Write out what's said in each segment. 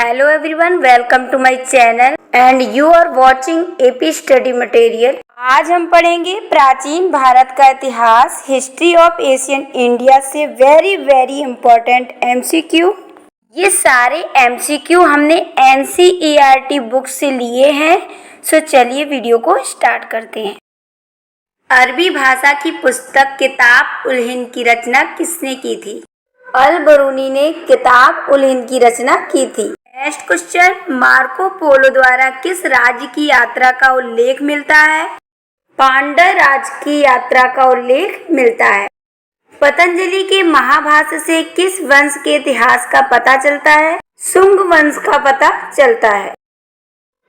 Hello everyone, welcome to my channel and you are watching AP Study Material। आज हम पढ़ेंगे प्राचीन भारत का इतिहास, हिस्ट्री ऑफ एशियन इंडिया से वेरी इम्पोर्टेंट MCQ। ये सारे MCQ हमने NCERT बुक से लिए हैं। सो चलिए वीडियो को स्टार्ट करते हैं। अरबी भाषा की पुस्तक किताब उल हिंद की रचना किसने की थी? अल बरूनी ने किताब उल हिंद की रचना की थी। नेक्स्ट क्वेश्चन, मार्को पोलो द्वारा किस राज्य की यात्रा का उल्लेख मिलता है? पांड्य राज्य की यात्रा का उल्लेख मिलता है। पतंजलि के महाभाष्य से किस वंश के इतिहास का पता चलता है? शुंग वंश का पता चलता है।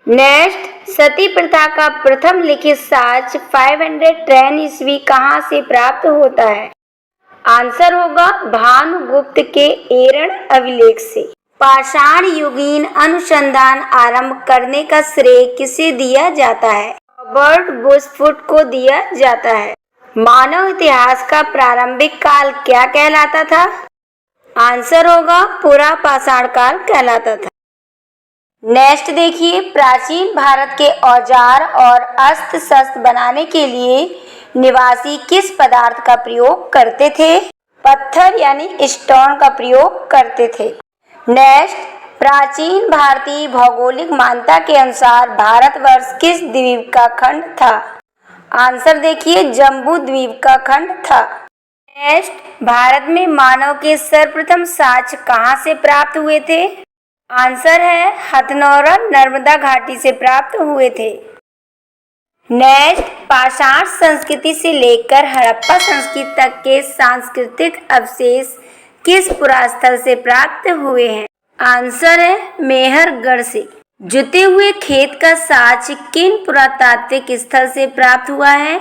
नेक्स्ट, सती प्रथा का प्रथम लिखित साक्ष्य 510 ईस्वी कहाँ से प्राप्त होता है? आंसर होगा भानुगुप्त के एरण अभिलेख से। पाषाण युगीन अनुसंधान आरंभ करने का श्रेय किसे दिया जाता है? रॉबर्ट बुशफुट को दिया जाता है। मानव इतिहास का प्रारंभिक काल क्या कहलाता था? आंसर होगा पुरा पाषाण काल कहलाता था। नेक्स्ट देखिए, प्राचीन भारत के औजार और अस्त्र शस्त्र बनाने के लिए निवासी किस पदार्थ का प्रयोग करते थे? पत्थर यानी स्टोन का प्रयोग करते थे। नेक्स्ट, प्राचीन भारतीय भौगोलिक मान्यता के अनुसार भारतवर्ष किस द्वीप का खंड था? आंसर देखिए जम्बू द्वीप का खंड था। नेक्स्ट, भारत में मानव के सर्वप्रथम साक्ष्य कहाँ से प्राप्त हुए थे? आंसर है हथनौरा नर्मदा घाटी से प्राप्त हुए थे। नेक्स्ट, पाषाण संस्कृति से लेकर हड़प्पा संस्कृति तक के सांस्कृतिक अवशेष किस पुरास्थल से प्राप्त हुए हैं? आंसर है मेहरगढ़ से। जुते हुए खेत का साक्ष्य किन पुरातात्विक स्थल से प्राप्त हुआ है?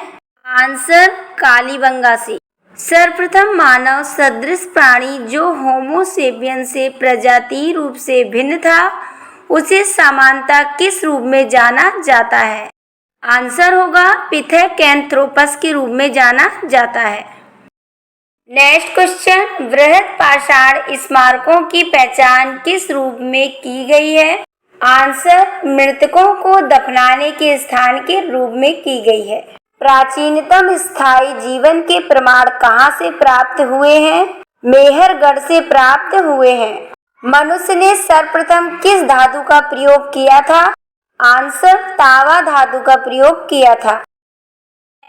आंसर कालीबंगा से। सर्वप्रथम मानव सदृश प्राणी जो होमो सेपियन से प्रजातीय रूप से भिन्न था, उसे सामान्यतः किस रूप में जाना जाता है? आंसर होगा पिथेकैंथ्रोपस के रूप में जाना जाता है। नेक्स्ट क्वेश्चन, वृहद पाषाण स्मारकों की पहचान किस रूप में की गई है? आंसर मृतकों को दफनाने के स्थान के रूप में की गई है। प्राचीनतम स्थायी जीवन के प्रमाण कहाँ से प्राप्त हुए हैं? मेहरगढ़ से प्राप्त हुए हैं। मनुष्य ने सर्वप्रथम किस धातु का प्रयोग किया था? आंसर तांबा धातु का प्रयोग किया था।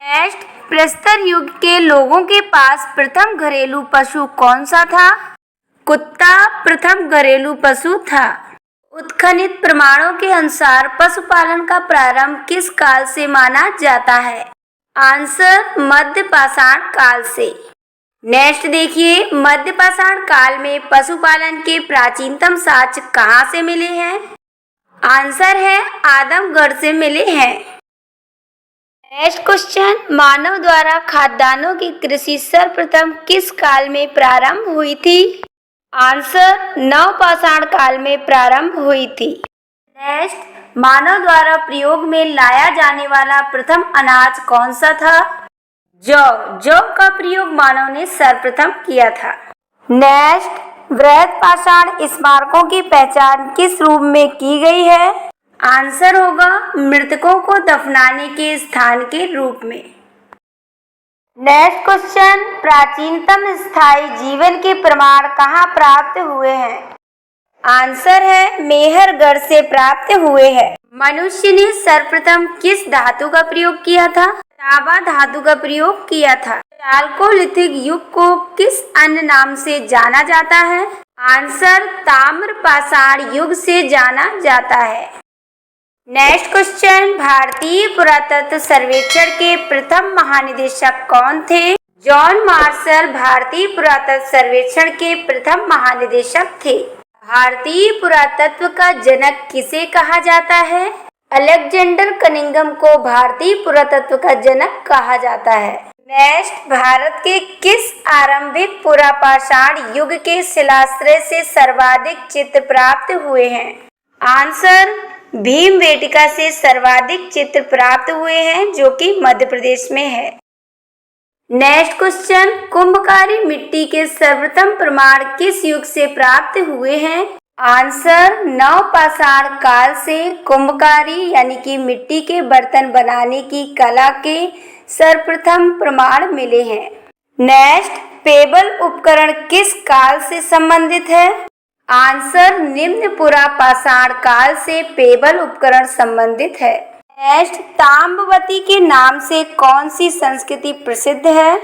नेक्स्ट, प्रस्तर युग के लोगों के पास प्रथम घरेलू पशु कौन सा था? कुत्ता प्रथम घरेलू पशु था। उत्खनित प्रमाणों के अनुसार पशुपालन का प्रारंभ किस काल से माना जाता है? आंसर मध्य पाषाण काल से। नेक्स्ट देखिए, मध्य पाषाण काल में पशुपालन के प्राचीनतम साक्ष्य कहाँ से मिले हैं? आंसर है आदमगढ़ से मिले हैं। नेक्स्ट क्वेश्चन, मानव द्वारा खाद्यान्नों की कृषि सर्वप्रथम किस काल में प्रारंभ हुई थी? आंसर नवपाषाण काल में प्रारंभ हुई थी। नेक्स्ट, मानव द्वारा प्रयोग में लाया जाने वाला प्रथम अनाज कौन सा था? जौ का प्रयोग मानव ने सर्वप्रथम किया था। नेक्स्ट, वृहद पाषाण स्मारकों की पहचान किस रूप में की गई है? आंसर होगा मृतकों को दफनाने के स्थान के रूप में। नेक्स्ट क्वेश्चन, प्राचीनतम स्थायी जीवन के प्रमाण कहाँ प्राप्त हुए हैं? आंसर है मेहरगढ़ से प्राप्त हुए हैं। मनुष्य ने सर्वप्रथम किस धातु का प्रयोग किया था? तांबा धातु का प्रयोग किया था। चालकोलिथिक युग को किस अन्य नाम से जाना जाता है? आंसर ताम्र पाषाण युग से जाना जाता है। नेक्स्ट क्वेश्चन, भारतीय पुरातत्व सर्वेक्षण के प्रथम महानिदेशक कौन थे? जॉन मार्शल भारतीय पुरातत्व सर्वेक्षण के प्रथम महानिदेशक थे। भारतीय पुरातत्व का जनक किसे कहा जाता है? अलेक्जेंडर कनिंघम को भारतीय पुरातत्व का जनक कहा जाता है। नेक्स्ट, भारत के किस आरंभिक पुरापाषाण युग के शिलाश्रय से सर्वाधिक चित्र प्राप्त हुए हैं? आंसर भीमबेटका से सर्वाधिक चित्र प्राप्त हुए हैं, जो कि मध्य प्रदेश में है। नेक्स्ट क्वेश्चन, कुंभकारी मिट्टी के सर्वप्रथम प्रमाण किस युग से प्राप्त हुए हैं? आंसर, नवपाषाण काल से कुंभकारी यानी कि मिट्टी के बर्तन बनाने की कला के सर्वप्रथम प्रमाण मिले हैं। नेक्स्ट, पेबल उपकरण किस काल से संबंधित है? आंसर, निम्न पुरापाषाण काल से पेबल उपकरण संबंधित है। नेक्स्ट, ताम्रवती के नाम से कौन सी संस्कृति प्रसिद्ध है?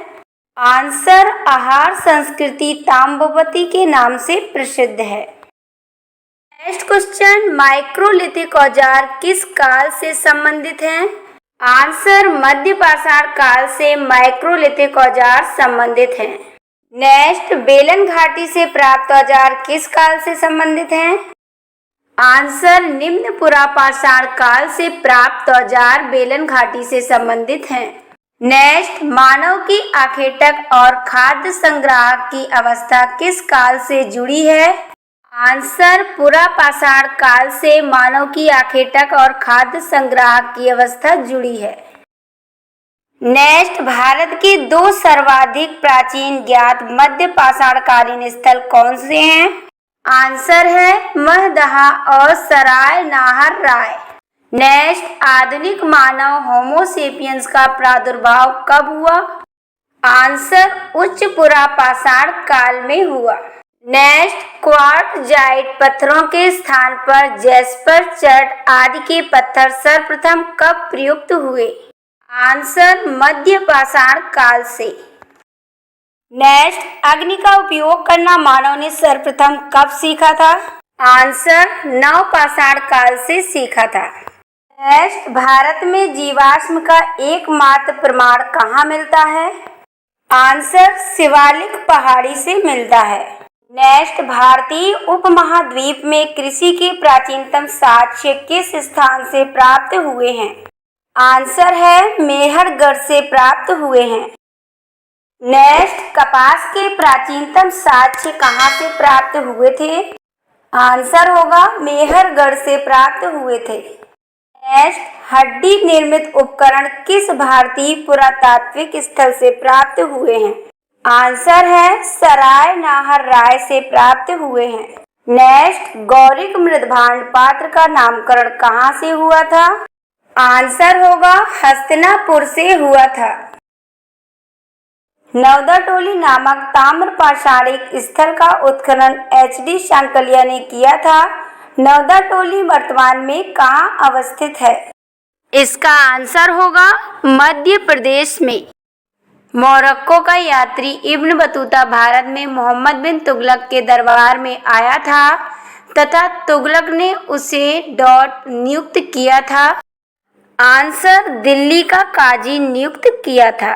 आंसर, आहार संस्कृति ताम्रवती के नाम से प्रसिद्ध है। नेक्स्ट क्वेश्चन, माइक्रोलिथिक औजार किस काल से संबंधित हैं? आंसर, मध्यपाषाण काल से माइक्रोलिथिक औजार संबंधित हैं। नेक्स्ट, बेलन घाटी से प्राप्त औजार किस काल से संबंधित हैं? आंसर, निम्न पुरापाषाण काल से प्राप्त औजार बेलन घाटी से संबंधित हैं। नेक्स्ट, मानव की आखेटक और खाद्य संग्राहक की अवस्था किस काल से जुड़ी है? आंसर, पुरापाषाण काल से मानव की आखेटक और खाद्य संग्राहक की अवस्था जुड़ी है। नेक्स्ट, भारत के 2 सर्वाधिक प्राचीन ज्ञात मध्यपाषाणकालीन स्थल कौन से हैं? आंसर है महदहा और सराय नाहर राय। नेक्स्ट, आधुनिक मानव होमोसेपियंस का प्रादुर्भाव कब हुआ? आंसर, उच्च पुरापाषाण काल में हुआ। नेक्स्ट, क्वार्टजाइट पत्थरों के स्थान पर जैस्पर, चर्ट आदि के पत्थर सर्वप्रथम कब प्रयुक्त हुए? आंसर, मध्यपाषाण काल से। नेक्स्ट, अग्नि का उपयोग करना मानव ने सर्वप्रथम कब सीखा था? आंसर, नवपाषाण काल से सीखा था। नेक्स्ट, भारत में जीवाश्म का एकमात्र प्रमाण कहाँ मिलता है? आंसर, शिवालिक पहाड़ी से मिलता है। नेक्स्ट, भारतीय उपमहाद्वीप में कृषि के प्राचीनतम साक्ष्य किस स्थान से प्राप्त हुए हैं? आंसर है मेहरगढ़ से प्राप्त हुए हैं। नेक्स्ट, कपास के प्राचीनतम साक्ष्य कहाँ से प्राप्त हुए थे? आंसर होगा मेहरगढ़ से प्राप्त हुए थे। नेक्स्ट, हड्डी निर्मित उपकरण किस भारतीय पुरातात्विक स्थल से प्राप्त हुए हैं? आंसर है सराय नाहर राय से प्राप्त हुए हैं। नेक्स्ट, गौरिक मृदभांड पात्र का नामकरण कहाँ से हुआ था? आंसर होगा हस्तिनापुर से हुआ था। नवदाटोली नामक ताम्रपाषाणिक स्थल का उत्खनन HD शांकलिया ने किया था। नवदाटोली वर्तमान में कहाँ अवस्थित है? इसका आंसर होगा मध्य प्रदेश में। मोरक्को का यात्री इब्न बतूता भारत में मोहम्मद बिन तुगलक के दरबार में आया था तथा तुगलक ने उसे नियुक्त किया था। आंसर, दिल्ली का काजी नियुक्त किया था।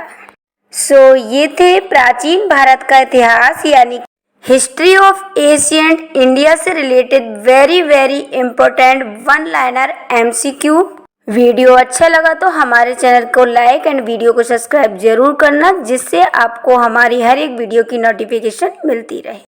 ये थे प्राचीन भारत का इतिहास यानी हिस्ट्री ऑफ एशियंट इंडिया से related very important 1 liner MCQ। Video अच्छा लगा तो हमारे चैनल को लाइक एंड वीडियो को सब्सक्राइब जरूर करना, जिससे आपको हमारी हर एक वीडियो की नोटिफिकेशन मिलती रहे।